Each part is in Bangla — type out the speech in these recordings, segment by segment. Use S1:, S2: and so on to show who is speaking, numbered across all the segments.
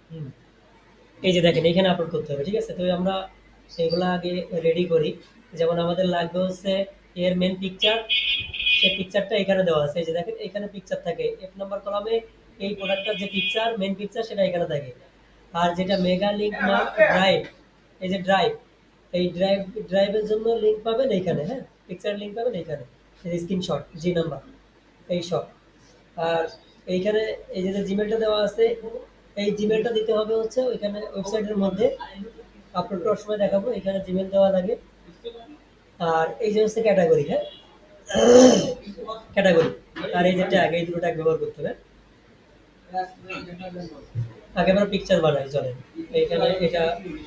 S1: হুম। এই যে দেখেন এখানে আপলোড করতে হবে। ঠিক আছে? তো আমরা এগুলা আগে রেডি করি। যেমন আমাদের লাগবে হচ্ছে এর মেইন পিকচার। সেই পিকচারটা এখানে দেওয়া আছে। এই যে দেখেন এখানে পিকচার থাকে। F নাম্বার কলামে এই প্রোডাক্টটার যে পিকচার, মেইন পিকচার সেটা এখানে থাকে। আর যেটা মেগা লিঙ্ক ড্রাইভ, এই যে ড্রাইভ, এই ড্রাইভের জন্য লিঙ্ক পাবেন এইখানে, হ্যাঁ? পিকচার লিঙ্ক পাবেন এইখানে। এই যে স্ক্রিনশট, জি নাম্বার, এই সব। আর এইখানে এই যে জিমেলটা দেওয়া আছে, এই জিমেলটা দিতে হবে হচ্ছে ওইখানে ওয়েবসাইটের মধ্যে। আপলোড করার সময় দেখাবো, এখানে জিমেল দেওয়া লাগে। আর এই যে হচ্ছে ক্যাটাগরি, হ্যাঁ? ক্যাটাগরি। আর এই যে ট্যাগ, এই দুটো ট্যাগ ব্যবহার করতে হবে। আগে আমরা পিকচার বানাই, চলেন। এইখানে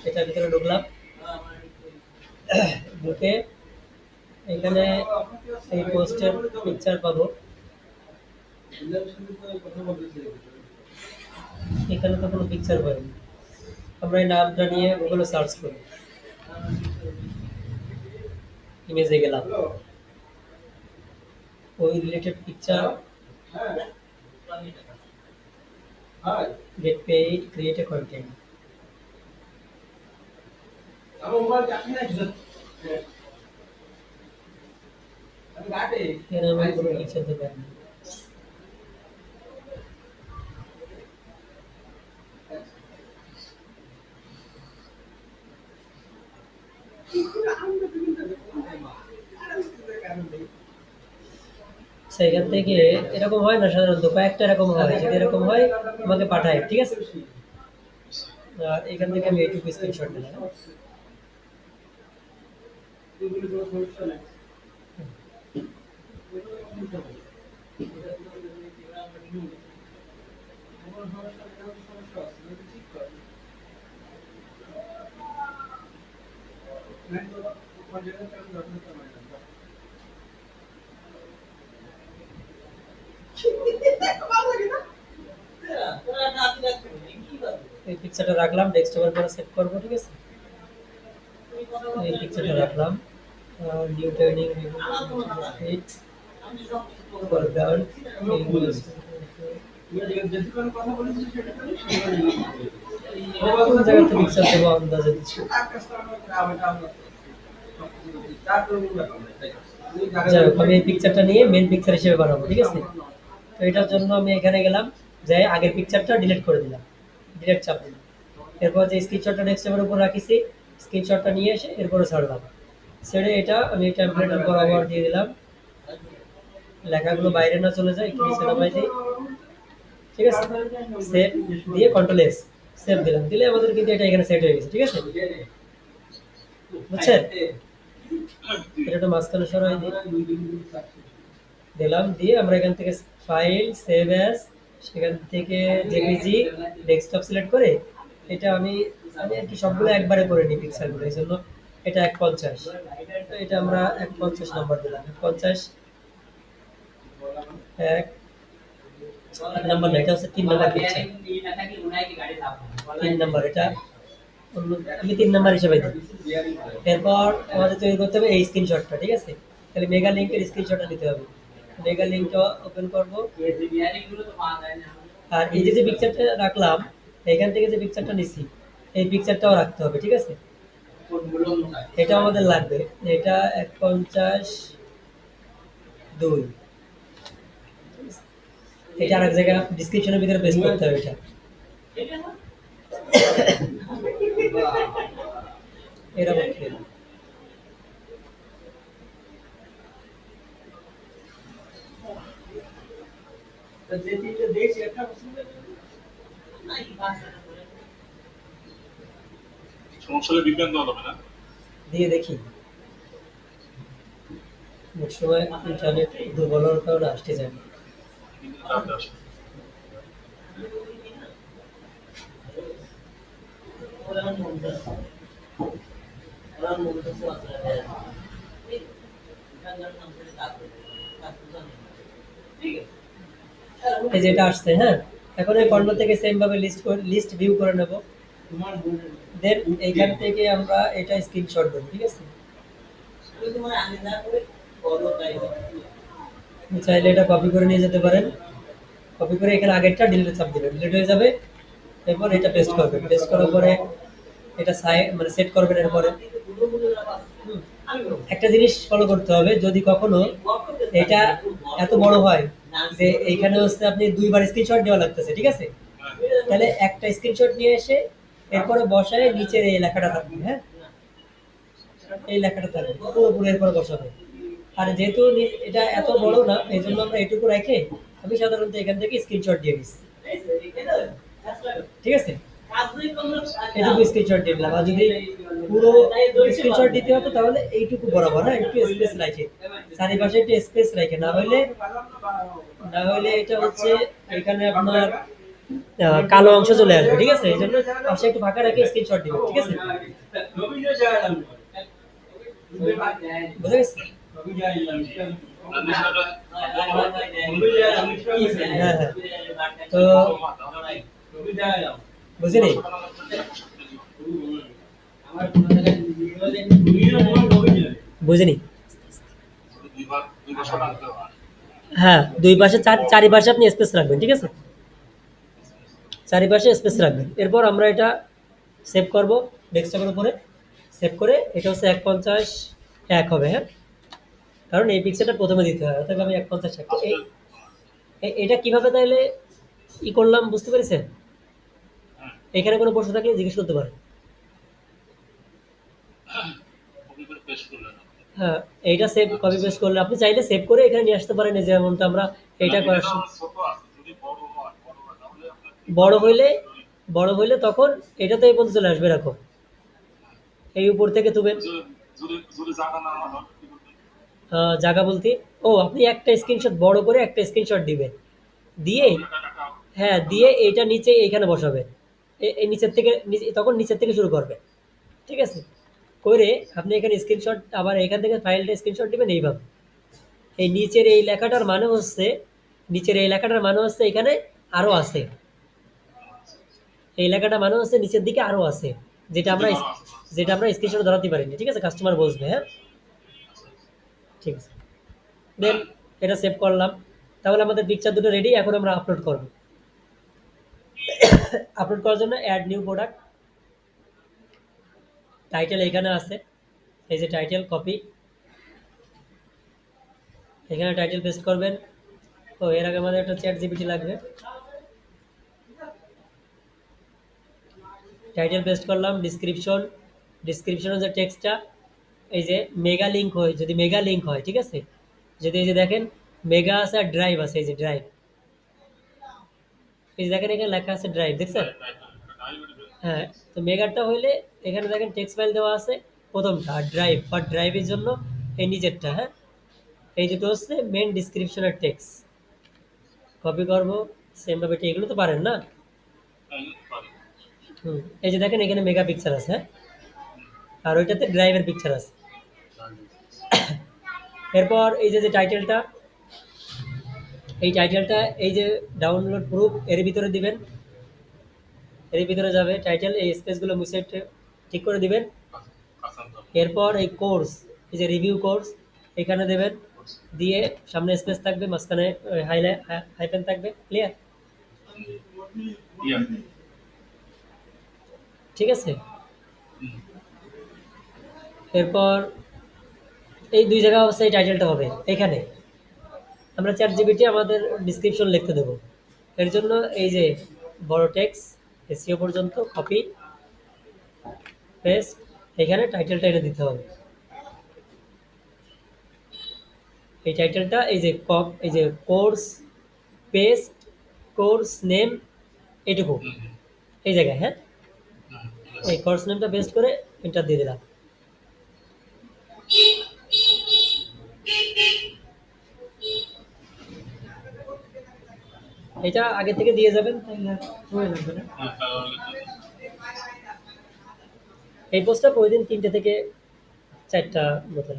S1: এটার ভিতরে ঢুকলাম। ঢুকে এখানে এই পোস্টের পিকচার পাবো। এখানে তো কোনো পিকচার পাইনি। আমরা এই নামটা নিয়ে গুগলে সার্চ করি। ইমেজে গেলাম। ওই related picture, get paid, create a content. এর আমি কোনো পিকচার দিতে পারি না। সেখান থেকে এরকম হয় না সাধারণত, কয়েকটা এরকম হয়। যদি এরকম হয় আমাকে পাঠায়, ঠিক আছে? আর এখান থেকে আমি এইটুকু স্ক্রিনশট নিলাম। এই পিকচারটা রাখলাম, ডেস্কটপের পরে সেভ করবো, ঠিক আছে? এই পিকচারটা রাখলাম। নিউ ট্রেনিং কোন জায়গাতে পিকচার দেবো আন্দাজে দিচ্ছি। যাই হোক, আমি এই পিকচারটা নিয়ে মেন পিকচার হিসেবে বানাবো, ঠিক আছে? তো এটার জন্য আমি এখানে গেলাম, যাই আগের পিকচারটা ডিলিট করে দিলাম, ডিলিট চাপ দিলাম। এরপর যে স্ক্রিনশটটা ডেস্কটপের উপর রাখিছি, স্ক্রিনশটটা নিয়ে এসে এরপরে ছাড়লাম। ছেড়ে এটা আমি টেমপ্লেটের বরাবর দিয়ে দিলাম। লেখাগুলো বাইরে না চলে যায়, একটু নিচে নামাই দিই, ঠিক আছে? সেভ দিয়ে কন্ট্রোল এস, সেভ দিলাম। দিলে আমাদের কিন্তু এটা এখানে সেট হয়ে গেছে, ঠিক আছে? বুঝছেন? এটা একটু মাঝখানে সরাই দিই, দিলাম। দিয়ে আমরা এখান থেকে ফাইল, সেভ অ্যাজ, সেখান থেকে জেপিজি, ডেস্কটপ সিলেক্ট করে এটা আমি আমি আর কি সবগুলো একবারে করে নিই পিক্সেলগুলো। এই জন্য এটা 150, তো এটা আমরা 150 নাম্বার দিলাম। 150, এক এক নাম্বার না, এটা হচ্ছে 3 নাম্বার পিকচার। 3 নাম্বার এটা আমি 3 নাম্বার হিসেবে দিই। এরপর আমাদের তৈরি করতে হবে এই স্ক্রিনশটটা, ঠিক আছে? তাহলে মেগা লিঙ্কের স্ক্রিনশটটা নিতে হবে। মেগা লিঙ্কটা ওপেন করব। আর এই যে পিকচারটা রাখলাম, এখান থেকে যে পিকচারটা নিছি, এই পিকচারটাও রাখতে হবে, ঠিক আছে? এটা আমাদের লাগবে। এটা 150 2, এটা আরেক জায়গায় ডেসক্রিপশনের ভিতরে পেস্ট করতে হবে এটা। এরকম কি
S2: সমস্যা হলে বিজ্ঞান দেওয়া যাবে না।
S1: দিয়ে দেখি। অনেক সময় ইন্টারনেট দুর্বল হওয়ার কারণে আসতে যায় না।
S2: কিন্তু চাপে আসে।
S1: এই যে এটা আসছে, হ্যাঁ? এখন এই কর্নার থেকে সেম ভাবে লিস্ট ভিউ করে নেব। দেন এইখান থেকে আমরা এটা স্ক্রিনশট দেব, ঠিক আছে? আপনি চাইলে এটা কপি করে নিয়ে যেতে পারেন। কপি করে এখানে আগেরটা ডিলিটে চাপ দিবেন, ডিলিট হয়ে যাবে। এরপর এটা পেস্ট করবেন, পেস্ট করার পরে এটা মানে সেট করবেন। এরপরে হুম, একটা জিনিস ফলো করতে হবে, যদি কখনো এটা এত বড় হয় যে এইখানে হচ্ছে আপনি দুইবার স্ক্রিনশট দেওয়া লাগতেছে, ঠিক আছে,
S2: হ্যাঁ,
S1: তাহলে একটা স্ক্রিনশট নিয়ে এসে এরপরে বসায় নিচের এই লেখাটা থাকবে, হ্যাঁ, এই লেখাটা থাকবে পুরোপুরি এরপরে বসাবে। আর যেহেতু এটা এত বড় না, এই জন্য আমরা এটুকু রেখে আমি সাধারণত এখান থেকে স্ক্রিনশট দিয়ে দিচ্ছি, ঠিক আছে, এটুকু স্ক্রিনশট দিয়ে দিলাম। আর যদি পুরো স্ক্রিনশট দিতে হতো তাহলে এইটুকু বরাবর, হ্যাঁ, একটু স্পেস রাখে, চারিপাশে একটু স্পেস রাখে, না হলে এটা হচ্ছে এখানে আপনার কালো অংশ চলে আসবে, ঠিক আছে, এই জন্য পাশে একটু ফাঁকা রেখে স্ক্রিনশট দিবেন, ঠিক আছে, বুঝে গেছে?
S2: আর বিষয়টা
S1: হ্যাঁ হ্যাঁ, তো
S2: তাহলে
S1: বুঝিনি।
S2: 200 টাকা
S1: বুঝিনি।
S2: দুই বছর আনতে হয়।
S1: হ্যাঁ, দুই পাশে চারিপাশে আপনি স্পেস রাখবেন, ঠিক আছে, চারিপাশে স্পেস রাখবেন। এরপর আমরা এটা সেভ করব ডেস্কটপের উপরে, সেভ করে এটা হচ্ছে 150 এক হবে, হ্যাঁ, কারণ এই পিক্সেলটা প্রথমে দিতে হয়, অর্থাৎ আমি 150 এক।
S2: আজকে
S1: এটা কিভাবে তাহলে করলাম বুঝতে পেরেছেন?
S2: হ্যাঁ,
S1: এখানে কোনো প্রশ্ন থাকলে জিজ্ঞেস করতে পারেন।
S2: কপি করে পেস্ট করলেন আপনি।
S1: হ্যাঁ, এইটা সেভ কপি পেস্ট করলে আপনি চাইলে সেভ করে এখানে নিয়ে আসতে পারেন, এই যেমনটা আমরা
S2: না,
S1: এইটা
S2: এটা
S1: করার
S2: তো আমার ছোট আছে। যদি বড় হয় তাহলে আপনার কি
S1: বড়
S2: করতে
S1: হইলে
S2: হবে?
S1: বড় হইলে তখন এটা তো এই পর্যন্ত চলে আসবে, এরকম এই উপর থেকে তুবেন।
S2: যদি যদি যদি জায়গা না হয় তাহলে কি করবেন?
S1: জায়গা বলতে, ও আপনি একটা স্ক্রিনশট বড় করে একটা স্ক্রিনশট দিবেন, দিয়ে
S2: তাহলে টাকাটা
S1: হ্যাঁ দিয়ে এইটা নিচে এইখানে বসাবেন, এই নিচের থেকে তখন নিচের থেকে শুরু করবেন, ঠিক আছে, করে আপনি এখানে স্ক্রিনশট আবার এখান থেকে ফাইলটা স্ক্রিনশট দিবেন এইভাবে। এই নিচের এই লেখাটার মানে হচ্ছে, এখানে আরো আছে, এই লেখাটা মানে হচ্ছে নিচের দিকে আরো আছে, যেটা
S2: নিচের
S1: আমরা
S2: দিকে আরো আছে।
S1: স্ক্রিনশট ধরাতে পারিনি, ঠিক আছে, কাস্টমার বুঝবে, হ্যাঁ, ঠিক আছে। দেন এটা সেভ করলাম, তাহলে আমাদের পিকচার দুটো রেডি। এখন আমরা আপলোড করব। আপলোড করার জন্য অ্যাড নিউ প্রোডাক্ট, টাইটেল এখানে আছে, এই যে টাইটেল কপি, এখানে টাইটেল পেস্ট করবেন। তো এর আগে আমাদের একটা চ্যাট জিপিটি লাগবে, টাইটেল পেস্ট করলাম। ডিসক্রিপশনের যে টেক্সটটা, এই যে মেগা লিঙ্ক হয়, যদি মেগা লিঙ্ক হয়, ঠিক আছে, যদি এই যে দেখেন মেগা আছে আর ড্রাইভ আছে, এই যে ড্রাইভ, এই যে দেখেন এখানে লেখা আছে ড্রাইভ, দেখছেন?
S2: রাইট, রাইট,
S1: হ্যাঁ, তো মেগাটা হইলে এখানে দেখেন টেক্সট ফাইল দেওয়া আছে প্রথমটা, আর ড্রাইভ ড্রাইভের জন্য এই নিচেরটা, হ্যাঁ, এই দুটো হচ্ছে মেন ডিসক্রিপশনের টেক্সট। কপি করব, সেম ভাবে এগুলো তো পারেন না। হুম, এই যে দেখেন এখানে মেগা পিকচার আছে, হ্যাঁ, আর ওইটাতে ড্রাইভের পিকচার আছে। এরপর এই যে টাইটেলটা, এই যে ডাউনলোড প্রুফ এর ভিতরে দিবেন, এর ভিতরে যাবে টাইটেল, এই স্পেসগুলো মুছে ঠিক করে দিবেন। এরপর এই কোর্স, এই যে রিভিউ কোর্স এখানে দেবেন, দিয়ে সামনে স্পেস থাকবে, মাঝখানে হাইফেন থাকবে, ক্লিয়ার, ঠিক আছে। এরপর এই দুই জায়গা অবশ্যই এই টাইটেলটা হবে এখানে, আমরা চ্যাট জিপিটি আমাদের ডিসক্রিপশন লিখতে দেবো, এর জন্য এই যে বড় টেক্সট এসিও পর্যন্ত কপি পেস্ট, এখানে টাইটেলটা এনে দিতে হবে। এই টাইটেলটা এই যে কোর্স পেস্ট কোর্স নেম, এইটুকু এই জায়গায়, হ্যাঁ, এই কোর্স নেমটা পেস্ট করে এন্টার দিয়ে দিলাম। এটা আগে থেকে দিয়ে যাবেন, তাহলে আর সময় লাগবে না। এই পোস্টটা প্রতিদিন 3টে থেকে 4টা মতো।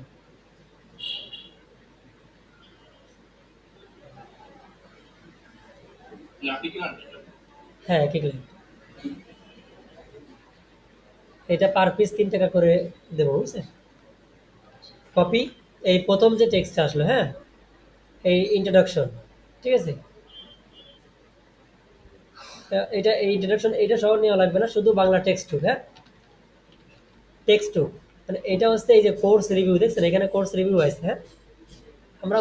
S1: হ্যাঁ, একই ক্লায়েন্ট। এটা পার পিস 3 টাকা করে দেবো, বুঝছেন? কপি, এই প্রথম যে টেক্সটটা আসলো, হ্যাঁ, এই ইন্ট্রোডাকশন, ঠিক আছে, এটা এই ইন্ট্রোডাকশন এটা সহ নেওয়া লাগবে না, শুধু বাংলা টেক্সট টুক। হ্যাঁ, টেক্সট টুক মানে এটা হচ্ছে এই যে কোর্স রিভিউ, দেখছেন এখানে কোর্স রিভিউ আছে। হ্যাঁ, আমরা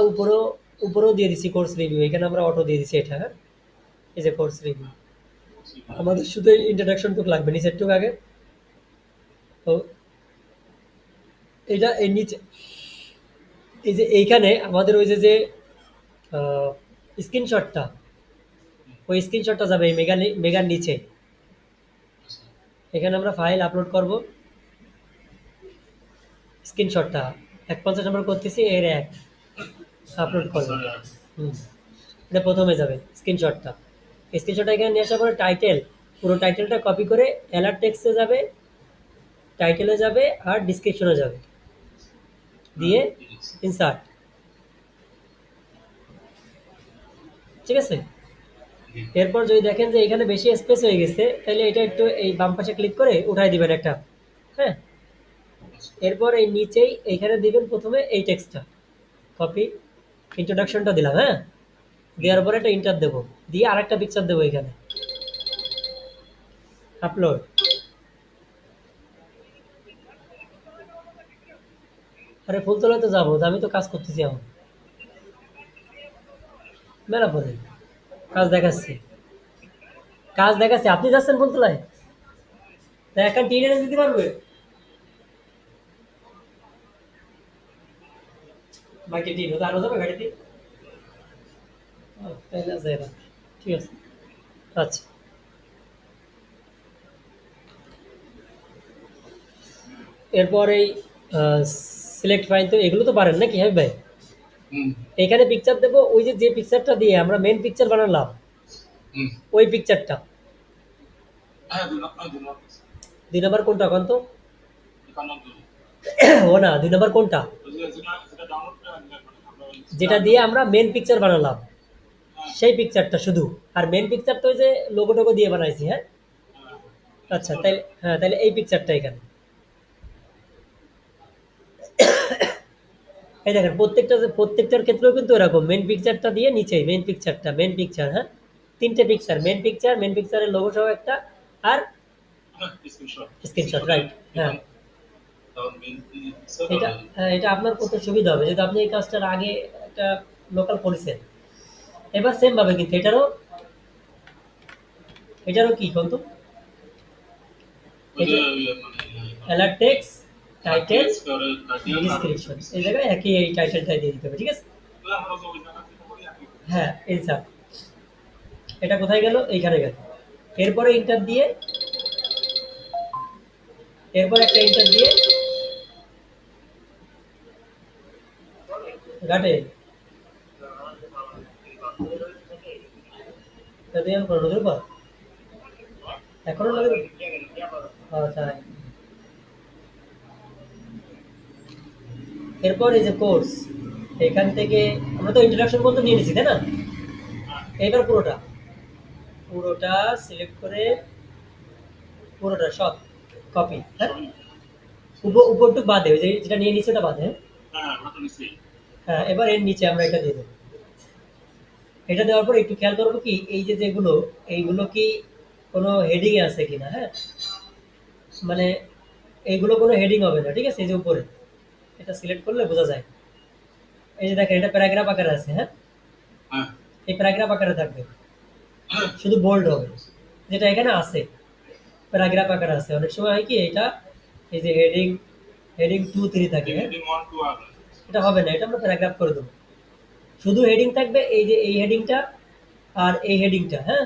S1: উপরেও দিয়ে দিছি কোর্স রিভিউ, এখানে আমরা অটো দিয়ে দিছি এটা। হ্যাঁ, এই যে কোর্স রিভিউ, আমাদের শুধু ইন্ট্রোডাকশন টুক লাগবে, নিচের টুক আগে। তো এটা এই নিচে এই যে এইখানে আমাদের ওই যে যে স্ক্রিনশটটা, ওই স্ক্রিনশটটা যাবে এই মেগার নিচে। এখানে আমরা ফাইল আপলোড করব, স্ক্রিনশটটা 150 নম্বর করতেছি, এর এক আপলোড করবো। হুম, এটা প্রথমে যাবে স্ক্রিনশটটা। স্ক্রিনশটটা এখানে নিয়ে আসার পরে টাইটেল, পুরো টাইটেলটা কপি করে অ্যালার্ট টেক্সটে যাবে, টাইটেলে যাবে আর ডিসক্রিপশনে যাবে, দিয়ে ইনসার্ট। ঠিক আছে, এরপর যদি দেখেন যে এখানে বেশি স্পেস হয়ে গেছে, তাহলে এটা একটু এই বাম পাশে ক্লিক করে উঠাই দিবেন একটা। হ্যাঁ, এরপর এই নিচেই এইখানে দিবেন প্রথমে এই টেক্সটটা, কপি ইন্ট্রোডাকশনটা দিলাম। হ্যাঁ, দেওয়ার পরে একটা ইন্টার দেবো, দিয়ে আরেকটা পিকচার দেবো এখানে, আপলোড। আরে ফুলতলায় তো যাবো, আমি তো কাজ করতেছি এখন, মেলা পরে কাজ দেখাচ্ছি, কাজ দেখাচ্ছি। আপনি যাচ্ছেন ফুলতলায়, তা একটা টিন এনে দিতে পারবে? বাকি টিন হতে আরো যাবে গাড়িতে? ও, তাহলে যাই না। ঠিক আছে, আচ্ছা। এরপর এই সিলেক্ট ফাইল, তো এগুলো তো পারেন নাকি? হ্যাঁ ভাই, এখানে পিকচার দেবো ওই যে যে পিকচারটা দিয়ে আমরা মেন পিকচার বানালাম, ওই পিকচারটা।
S2: হ্যাঁ, 2 নম্বর
S1: 2 নম্বর কোনটা কোন তো?
S2: একান্ন
S1: ও না, 2 নম্বর কোনটা?
S2: যেটা ডাউনলোড করে আমরা
S1: যেটা দিয়ে আমরা মেন পিকচার বানালাম, সেই পিকচারটা শুধু। আর মেন পিকচার তো ওই যে লোগো টোগো দিয়ে বানাইছি। হ্যাঁ, আচ্ছা, তাইলে হ্যাঁ, তাহলে এই পিকচারটা এখানে। এই দেখেন প্রত্যেকটার ক্ষেত্রেও কিন্তু এরকম মেন পিকচারটা দিয়ে নিচেই মেন পিকচারটা, মেন পিকচার। হ্যাঁ, 3টে পিকচার, মেন পিকচারের লোগো সহ একটা, আর
S2: স্ক্রিনশট
S1: স্ক্রিনশট, রাইট। হ্যাঁ,
S2: তাহলে মেইন
S1: এটা হ্যাঁ, এটা আপনার করতে সুবিধা হবে যেহেতু আপনি এই কাজটার আগে একটা লোকাল করেছেন। এবার সেম ভাবে কিন্তু এটারও কি বলতো, এটা অ্যালার্ট টেক্সট, টাইটেল, ডিসক্রিপশন, এই জায়গায় একই এই টাইটেলটাই দিয়ে দিতে হবে। ঠিক আছে, হ্যাঁ, ইনসার্ট। এটা কোথায় গেল? এইখানে গেল। এরপরে ইন্টার দিয়ে, এরপর একটা ইন্টার দিয়ে ঘাটে নদীর পর এখনো লাগে। আচ্ছা, এরপর এই যে কোর্স, এখান থেকে আমরা তো ইন্ট্রোডাকশন পর্যন্ত নিয়ে নিছি, তাই না? এইবার পুরোটা পুরোটা সিলেক্ট করে পুরোটা সব কপি। হ্যাঁ, উপরটুক বাদে, ওই যে যেটা নিয়ে নিচ্ছে ওটা বাদে।
S2: হ্যাঁ, ওটা তো নিশ্চয়ই।
S1: হ্যাঁ, এবার এর নিচে আমরা এটা দিয়ে দেবো। এটা দেওয়ার পর একটু খেয়াল করবো কি এই যে যেগুলো, এইগুলো কি কোনো হেডিং এ আছে কিনা। হ্যাঁ, মানে এইগুলো কোনো হেডিং হবে না। ঠিক আছে, এই যে উপরে এটা সিলেক্ট করলে বোঝা যায়। এই যে দেখেন এটা প্যারাগ্রাফ আকারে আছে। হ্যাঁ,
S2: হ্যাঁ,
S1: এই প্যারাগ্রাফ আকারে থাকবে, শুধু বোল্ড হবে, যেটা এখানে আছে প্যারাগ্রাফ আকারে আছে। অনেক সময় হয় কি এটা এই যে হেডিং হেডিং 2 3 থাকে। হ্যাঁ,
S2: হেডিং 1 2 আর
S1: এটা হবে না, এটা আমরা প্যারাগ্রাফ করে দেবো। শুধু হেডিং থাকবে, এই যে এই হেডিংটা আর এই হেডিংটা। হ্যাঁ,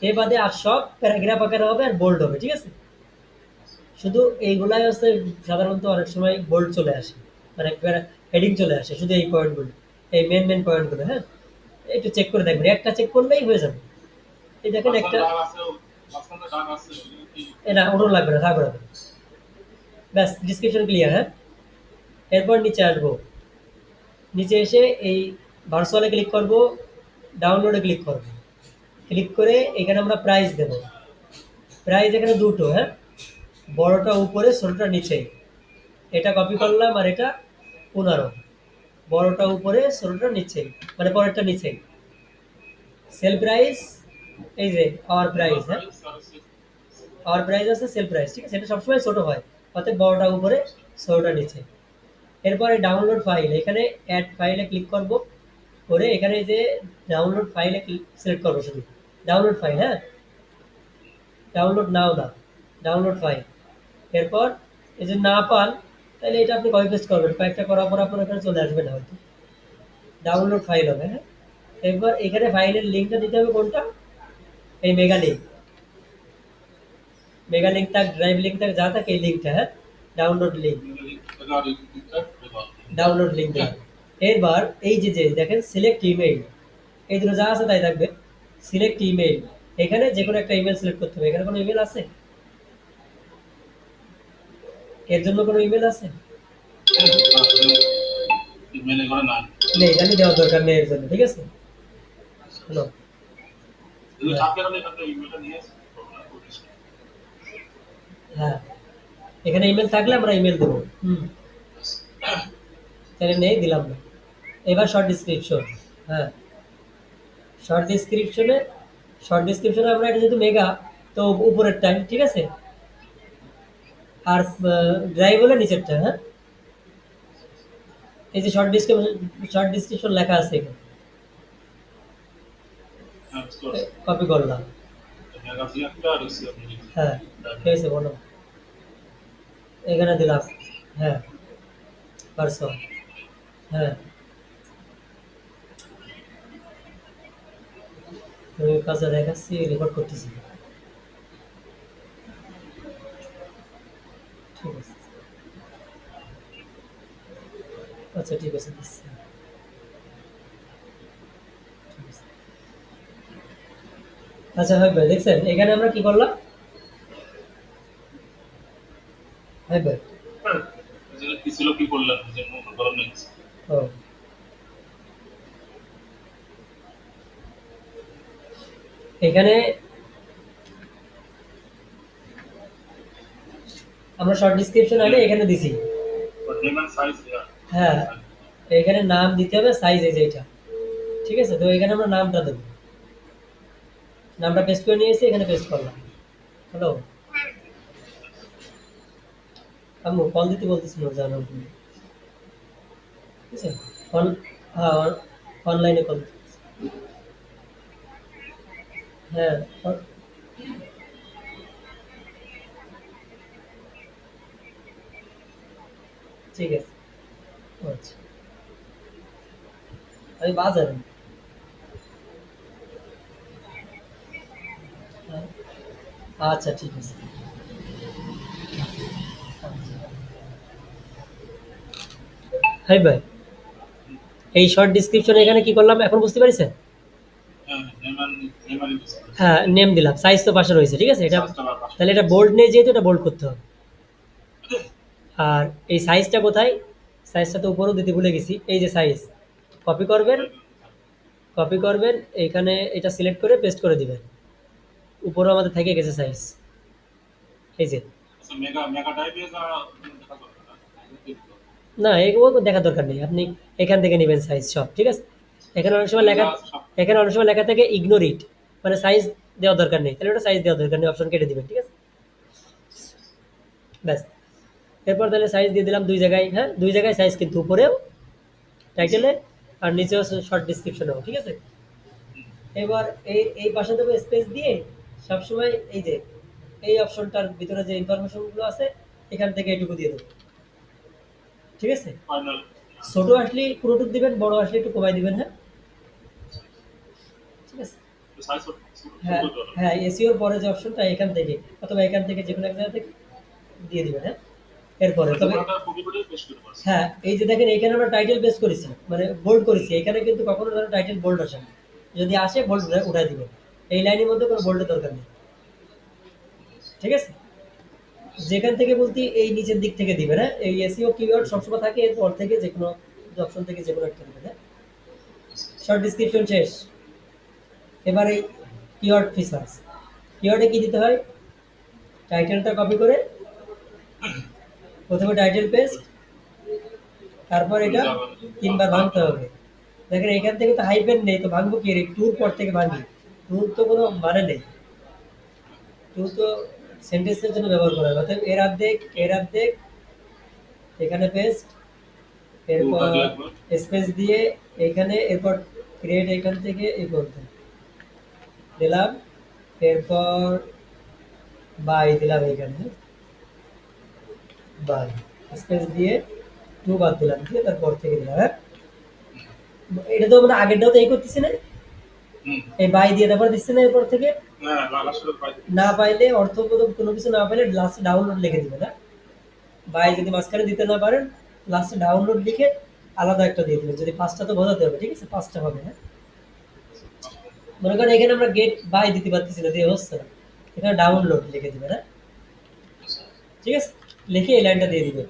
S1: এ বাদে আর সব প্যারাগ্রাফ আকারে হবে আর বোল্ড হবে। ঠিক আছে, শুধু এইগুলাই হচ্ছে সাধারণত অনেক সময় বোল্ড চলে আসে, মানে হেডিং চলে আসে শুধু এই পয়েন্টগুলো, এই মেন পয়েন্টগুলো। হ্যাঁ, একটু চেক করে দেখবেন, একটা চেক করলেই হয়ে যাবে। এই দেখেন একটা,
S2: মাঝখানে দাগ আছে কি?
S1: এটা ওটা লাগবে না, থাকবে না। ব্যাস, ডিসক্রিপশন ক্লিয়ার। হ্যাঁ, এরপর নিচে আসবো, নিচে এসে এই ভার্চুয়ালে ক্লিক করব, ডাউনলোডে ক্লিক করব, ক্লিক করে এখানে আমরা প্রাইস দেব। প্রাইস এখানে দুটো। হ্যাঁ, বড়টা উপরে, ছোটটা নিচেই। এটা কপি করলাম আর এটা 15, বড়টা উপরে ছোটটা নিচেই, মানে পরেরটা নিচেই। সেল প্রাইস এই যে আওয়ার প্রাইস, হ্যাঁ,
S2: প্রাইস আর হচ্ছে
S1: আওয়ার প্রাইস আছে সেল প্রাইস, ঠিক আছে, এটা সবসময় ছোট হয়, অর্থাৎ বড়টা উপরে ছোটটা নিচে। এরপরে ডাউনলোড ফাইল, এখানে অ্যাড ফাইলে ক্লিক করব, করে এখানে যে ডাউনলোড ফাইলে সিলেক্ট করবো শুধু ডাউনলোড ফাইল, হ্যাঁ, ডাউনলোড নাও না, ডাউনলোড ফাইল। এরপর এই যে না পান, তাহলে এটা আপনি কপি পেস্ট করবেন, কয়েকটা করার পর আপনার এখানে চলে আসবে না হয়তো, ডাউনলোড ফাইল হবে, হ্যাঁ। এরপর এখানে ফাইলের লিঙ্কটা দিতে হবে কোনটা, এই মেগা লিঙ্ক, মেগা লিঙ্ক থাক, ড্রাইভ লিঙ্ক থাক, যা থাকে এই লিঙ্কটা, হ্যাঁ, ডাউনলোড লিঙ্ক,
S2: আর এই দিকটা ব্যবহার
S1: ডাউনলোড লিঙ্ক দিলাম। এরবার এই যে যে দেখেন সিলেক্ট ইমেইল, এই দুটো যা আছে তাই থাকবে, সিলেক্ট ইমেইল, এখানে যে কোনো একটা ইমেল সিলেক্ট করতে হবে। এখানে কোনো ইমেল আছে, এর জন্য কোনো ইমেল আছে
S2: ইমেলে করে নাই
S1: নেই, জানি দেওয়ার দরকার নেই এর জন্য, ঠিক আছে, হলো,
S2: যদি থাকে তাহলে এখান থেকে ইমেলটা নিয়ে
S1: হ্যাঁ, এখানে ইমেল থাকলে আমরা ইমেল দেবো, হুম, তাহলে নেই, দিলাম না। এবার শর্ট ডিসক্রিপশন, হ্যাঁ, শর্ট ডিসক্রিপশনে, শর্ট ডিসক্রিপশনে আমরা এটা যেহেতু মেগা, তো উপরের টাইম, ঠিক আছে, আর ড্রাইভ হলে নিচেরটা, হ্যাঁ, এই যে শর্ট ডিসক্রিপশন, শর্ট ডিসক্রিপশন লেখা আছে এখানে, কপি করলাম,
S2: একটা আর হচ্ছে আপনি
S1: হ্যাঁ, ঠিক আছে, বলো, এখানে দিলাম, হ্যাঁ, পারসন, হ্যাঁ, আমি কাজে দেখাচ্ছি, রেকর্ড করতেছি, ঠিক আছে, আচ্ছা ঠিক আছে, দিচ্ছি, ঠিক আছে। আচ্ছা ভাই ভাই, দেখছেন এখানে আমরা কি করলাম, ভাই ভাই,
S2: কি ছিল কি করলেন যে গরম নেই
S1: ও, এখানে আমরা শর্ট ডিসক্রিপশন আগে এখানে দিছি,
S2: নেম এন্ড সাইজ
S1: হ্যাঁ, এখানে নাম দিতে হবে, সাইজ এই যে এটা, ঠিক আছে, তো এখানে আমরা নামটা দেবো, নামটা পেস্ট করে নিয়ে এসে এখানে পেস্ট করলাম, হ্যালো, আম্মু কল দিতে বলতেছিল জানো, ঠিক আছে, হ্যাঁ, অনলাইনে কল, হ্যাঁ, ঠিক আছে, আচ্ছা, আমি বাজারে, হ্যাঁ, আচ্ছা ঠিক আছে, হাই ভাই, এই শর্ট ডিসক্রিপশন এখানে কি করলাম এখন বুঝতে পারছেন,
S2: নেম এন্ড
S1: হ্যাঁ, নেম দিলাম, সাইজ তো পাশে রয়েছে, ঠিক আছে, এটা তাহলে এটা বোল্ড নেই যেহেতু এটা বোল্ড করতে হবে। আর এই সাইজটা কোথায়, সাইজটা তো উপরেও দিতে ভুলে গেছি, এই যে সাইজ, কপি করবেন, কপি করবেন, এইখানে এটা সিলেক্ট করে পেস্ট করে দিবেন, উপরেও আমাদের থেকে গেছে সাইজ, এই যে,
S2: মেগা মেগা টাইপে যা
S1: না এগুলো তো দেখার দরকার নেই, আপনি এখান থেকে নেবেন সাইজ সব, ঠিক আছে, এখানে অনেক সময় লেখা, এখানে অনেক সময় লেখা থাকে ইগনোর ইট, মানে সাইজ দেওয়ার দরকার নেই, তাহলে ওটা সাইজ দেওয়ার দরকার নেই, অপশন কেটে দিবেন, ঠিক আছে, ব্যাস। এরপর তাহলে সাইজ দিয়ে দিলাম দুই জায়গায়, হ্যাঁ, দুই জায়গায় সাইজ, কিন্তু উপরেও টাইটেলে আর নিচেও শর্ট ডিসক্রিপশনেও, ঠিক আছে। এবার এই এই পাশে দেবো স্পেস দিয়ে, সবসময় এই যে এই অপশনটার ভিতরে যে ইনফরমেশনগুলো আছে এখান থেকে এটুকু দিয়ে দেবো, ঠিক আছে,
S2: ফাইনাল
S1: ছোট আসলে পুরোটুক দিবেন, বড় আসলে একটু কমাই দিবেন, হ্যাঁ, ঠিক আছে,
S2: সাইজ
S1: হ্যাঁ, হ্যাঁ, এসইওর পরে যে অপশনটা এখান থেকে অথবা এখান থেকে যে কোনো এক জায়গা থেকে দিয়ে দিবেন, হ্যাঁ। এরপরে তবে
S2: কপি করে পেস্ট করে পারছি
S1: হ্যাঁ, এই যে দেখেন এখানে আমরা টাইটেল পেস্ট করেছি, মানে বোল্ড করেছি, এখানে কিন্তু কখনো ধরো টাইটেল বোল্ড আসে না, যদি আসে বোল্ড উঠাই দিবেন, এই লাইনের মধ্যে কোনো বোল্ডের দরকার নেই, ঠিক আছে, যেখান থেকে বলতে এই নিচের দিক থেকে দিবেন, হ্যাঁ, এই এসইও কিওয়ার্ড সবসময় থাকে এর পর থেকে যে কোনো অপশন থেকে যে কোনো একটা দিবেন, হ্যাঁ। শর্ট ডিসক্রিপশন শেষ, এবারে কিওয়ার্ড ফিচার্স, কিওয়ার্ডে কি দিতে হয়, টাইটেলটা কপি করে প্রথমে টাইটেল পেস্ট, তারপর এটা তিনবার ভাঙতে হবে, দেখেন এখান থেকে তো হাইপেন নেই, তো ভাঙবো কি, টুর পর থেকে ভাঙি, টু তো কোনো মানে নেই। টু তো সেন্টেন্সের জন্য ব্যবহার করা হয়। অতএব এর অর্ধেক এখানে পেস্ট,
S2: টু
S1: এরপর
S2: থাকলে একবার
S1: স্পেস দিয়ে এখানে, এরপর ক্রিয়েট এখান থেকে এই করতে দিলাম, এরপর বাই দিলাম এখানে, বাই স্পেস দিয়ে টু বাদ দিলাম, দিয়ে তারপর থেকে দিলাম। হ্যাঁ, এটা তো আমরা আগেরটাও তো এই করতেছি না,
S2: হুম
S1: এই বাই দিয়ে তারপর দিচ্ছি না এরপর থেকে।
S2: হ্যাঁ লাস্টের পাই
S1: না পাইলে অর্থবোধক কোনো কিছু না পাইলে লাস্টে ডাউনলোড লিখে দিবে না, বাই যদি মাঝখানে দিতে না পারেন লাস্টে ডাউনলোড লিখে আলাদা একটা দিয়ে দিবেন। যদি পাঁচটা তো বোঝাতে হবে, ঠিক আছে, পাঁচটা হবে। হ্যাঁ, মনে করেন এখানে আমরা গেট বাই দিতে পারতেছি না, দিয়ে হচ্ছে না, এখানে ডাউনলোড লিখে দিবেন। হ্যাঁ, ঠিক আছে, লিখে এই লাইনটা দিয়ে দিবেন।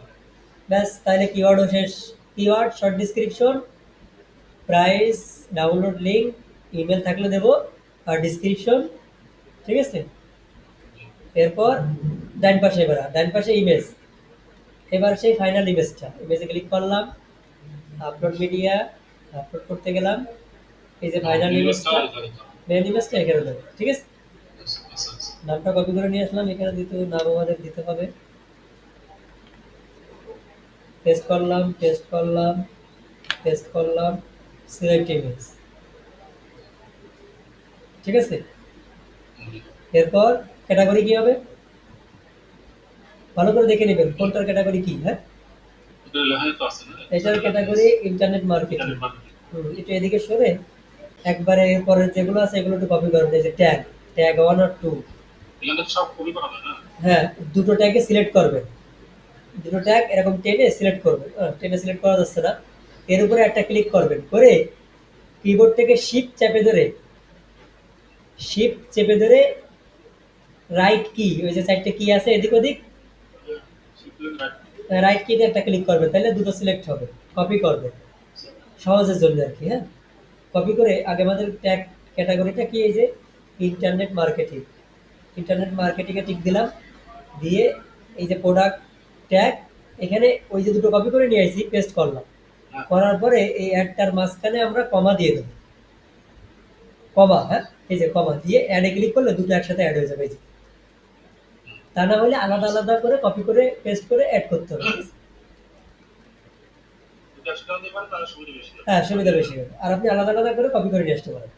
S1: ব্যাস, তাহলে কিওয়ার্ডও শেষ। Keyword, short description, price, download link, email থাকলে দেবো, আর ডিসক্রিপশন, ঠিক আছে। এরপর ডান পাশে ইমেজ, এবার সেই ফাইনাল ইমেজটা, ইমেজে ক্লিক করলাম, আপলোড মিডিয়া, আপলোড করতে গেলাম, এই যে ফাইনাল ইমেজটা, মেন ইমেজটা এখানে দেবো, ঠিক আছে। নামটা কপি করে নিয়ে আসলাম, এখানে নাম আমাদের দিতে হবে, পেস্ট করলাম, সিলেক্ট ইমেজ, ঠিক আছে। এরপর ক্যাটাগরি কি হবে ভালো করে দেখে নেবেন, কোনটার ক্যাটাগরি কি। হ্যাঁ,
S2: এটা লেখাই তো আছে না
S1: এটার category internet marketing.
S2: Internet marketing
S1: একটু এদিকে সরে একবারে এরপরের যেগুলো আছে এগুলো একটু কপি করবেন, এই যে ট্যাগ, ট্যাগ 1 আর 2।
S2: এখানে সব কপি করা যায় না
S1: হ্যাঁ, দুটো ট্যাগে সিলেক্ট করবেন, দুটো ট্যাগ এরকম টেনে সিলেক্ট করবেন। টেনে সিলেক্ট করা যাচ্ছে না, এর উপরে একটা ক্লিক করবেন, করে কিবোর্ড থেকে শিফট চেপে ধরে রাইট কি, ওই যে চারটে কি আছে এদিক ওদিক,
S2: শিপলেন রাইট
S1: রাইট কিতে একটা ক্লিক করবেন, তাহলে দুটো সিলেক্ট হবে। কপি করবেন সহজের জন্য আর কি। হ্যাঁ, কপি করে আগে আমাদের ট্যাগ ক্যাটাগরিটা কি, এই যে ইন্টারনেট মার্কেটিং, ইন্টারনেট মার্কেটিংয়ে টিক দিলাম, দিয়ে এই যে প্রোডাক্ট ট্যাগ, এখানে ওই যে দুটো কপি করে নিয়ে আসি, পেস্ট করলাম, করার পরে এই অ্যাডটার মাঝখানে আমরা কমা দিয়ে দেবো, কমা। হ্যাঁ, এই যে কমা দিয়ে অ্যাডে ক্লিক করলে দুটো একসাথে অ্যাড হয়ে যাবে, এই যে। তা না হলে আলাদা আলাদা করে কপি করে পেস্ট করে অ্যাড করতে হবে, ঠিক আছে?
S2: এটা সেটা দিতে পারে তাহলে সুবিধা বেশি হবে।
S1: হ্যাঁ, সুবিধা বেশি হবে, আর আপনি আলাদা আলাদা করে কপি করে নিয়ে আসতে পারেন।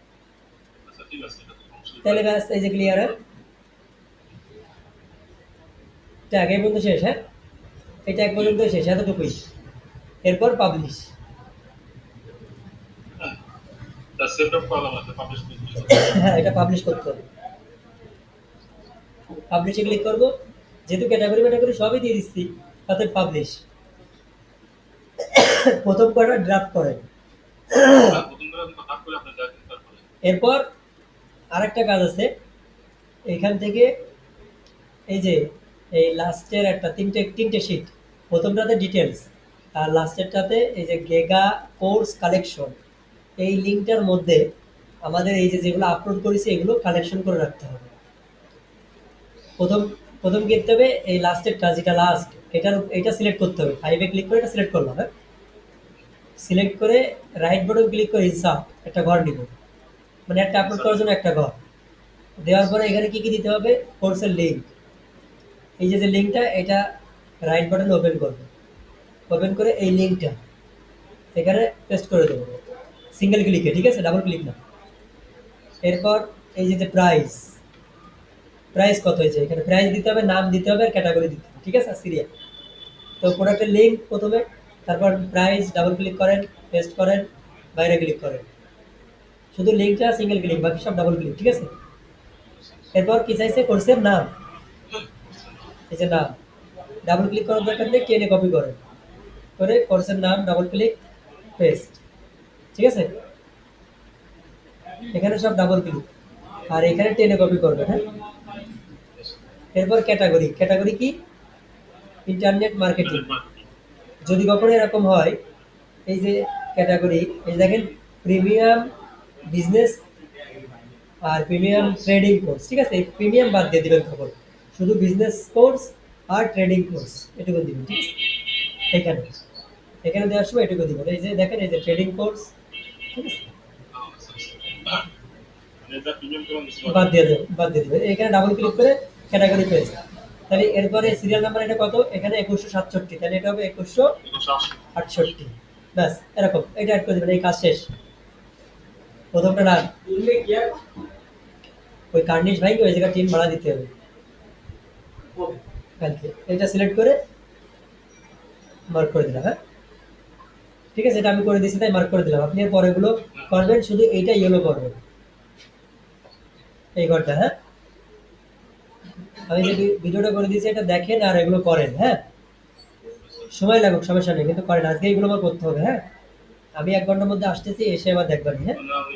S2: আচ্ছা ঠিক আছে এটা তো সমস্যা
S1: তাহলে
S2: নেই।
S1: ব্যাস, এই যে ক্লিয়ার। হ্যাঁ, ট্যাগ এই পর্যন্ত শেষ। হ্যাঁ, এটা এক পর্যন্ত শেষ, এতটুকুই। এরপর পাবলিশ।
S2: হ্যাঁ তা সেট আপ করা লাগবে পাবলিশ করতে
S1: হ্যাঁ, এটা পাবলিশ করতে হবে। পাবলিশে ক্লিক করব, যেহেতু ক্যাটাগরি সবই দিয়ে দিচ্ছি, তাতে পাবলিশ। প্রথম কয়টা ড্রাফট করেন,
S2: আর প্রথম করে আপনি কথা করে আপনি দেখেন তারপরে
S1: এরপর আরেকটা কাজ আছে, এখান থেকে এই যে এই লাস্টের একটা তিনটে শিট, প্রথমটাতে ডিটেলস, আর লাস্টেরটাতে এই যে গেগা কোর্স কালেকশন, এই লিঙ্কটার মধ্যে আমাদের এই যে যেগুলো আপলোড করেছি এগুলো কালেকশন করে রাখতে হবে। প্রথম প্রথম কি করতে হবে, এই লাস্টেরটা যেটা লাস্ট, এটা সিলেক্ট করতে হবে, 5 এ ক্লিক করে এটা সিলেক্ট করলাম। হ্যাঁ, সিলেক্ট করে রাইট বাটন ক্লিক করে ইনসার্ট একটা ঘর নিব, মানে একটা আপলোড করার জন্য একটা ঘর দেওয়ার পরে এখানে কি কি দিতে হবে, কোর্সের লিঙ্ক, এই যে লিঙ্কটা, এটা রাইট বাটন ওপেন করবে, ওপেন করে এই লিঙ্কটা এখানে পেস্ট করে দেবো সিঙ্গেল ক্লিকে, ঠিক আছে, ডাবল ক্লিক না। এরপর এই যে প্রাইস, প্রাইস কত হয়েছে, এখানে প্রাইস দিতে হবে, নাম দিতে হবে, আর ক্যাটাগরি দিতে হবে, ঠিক আছে, সিরিয়াল। তো প্রোডাক্টের লিঙ্ক প্রথমে, তারপর প্রাইস, ডাবল ক্লিক করেন, পেস্ট করেন, বাইরে ক্লিক করেন, শুধু লিঙ্কটা সিঙ্গেল ক্লিক, বাকি সব ডাবল ক্লিক, ঠিক আছে। এরপর কি চাইছে, কোর্সের নাম, এই যে নাম, ডাবল ক্লিক করার দরকার নেই, টেনে কপি করেন, করে কোর্সের নাম ডাবল ক্লিক, পেস্ট, ঠিক আছে। এখানে সব ডাবল ক্লিক, আর এখানে টেনে কপি করবেন। হ্যাঁ, এরপর ক্যাটাগরি কি, ইন্টারনেট মার্কেটিং।
S2: ইন্টারনেট মার্কেটিং
S1: যদি কখনো এরকম হয়, এই যে ক্যাটাগরি, এই যে দেখেন প্রিমিয়াম বিজনেস আর প্রিমিয়াম ট্রেডিং কোর্স, ঠিক আছে, এই প্রিমিয়াম বাদ দিয়ে দিবেন তখন, শুধু বিজনেস কোর্স আর ট্রেডিং কোর্স এটুকু দিবেন, ঠিক আছে। এখানে এখানে দেওয়ার সময় এটুকু দিবেন, এই যে দেখেন, এই যে ট্রেডিং কোর্স, ঠিক আছে।
S2: আচ্ছা, আচ্ছা। রেজা প্রিমিয়াম কেমন দিচ্ছে
S1: বাদ দিয়ে দেবে এখানে ডাবল ক্লিক করে ক্যাটাগরি পেজ। তাহলে এরপরে সিরিয়াল নাম্বার এটা কত, এখানে 2167, তাহলে এটা হবে 2168। ব্যাস এরকম এটা অ্যাড করে দেবেন, এই কাজ শেষ। প্রথমটা না ওই কার্নিশ ভাই ওই জায়গায় টিম ভাড়া দিতে হবে কালকে। এটা সিলেক্ট করে মার্ক করে দিলাম। হ্যাঁ ঠিক আছে, এটা আমি করে দিয়েছি তাই মার্ক করে দিলাম। আপনি এর পরেগুলো করবেন, শুধু এইটা ইয়েলো করবেন, এই ঘরটা। হ্যাঁ আমি যে ভিডিওটা করে দিয়েছি এটা দেখেন আর এগুলো করেন। হ্যাঁ সময় লাগুক সমস্যা নেই, কিন্তু করেন। আজকে এগুলো আমার করতে হবে। হ্যাঁ আমি 1 ঘন্টার মধ্যে আসতেছি, এসে আবার দেখবেন। হ্যাঁ
S2: মানে আমি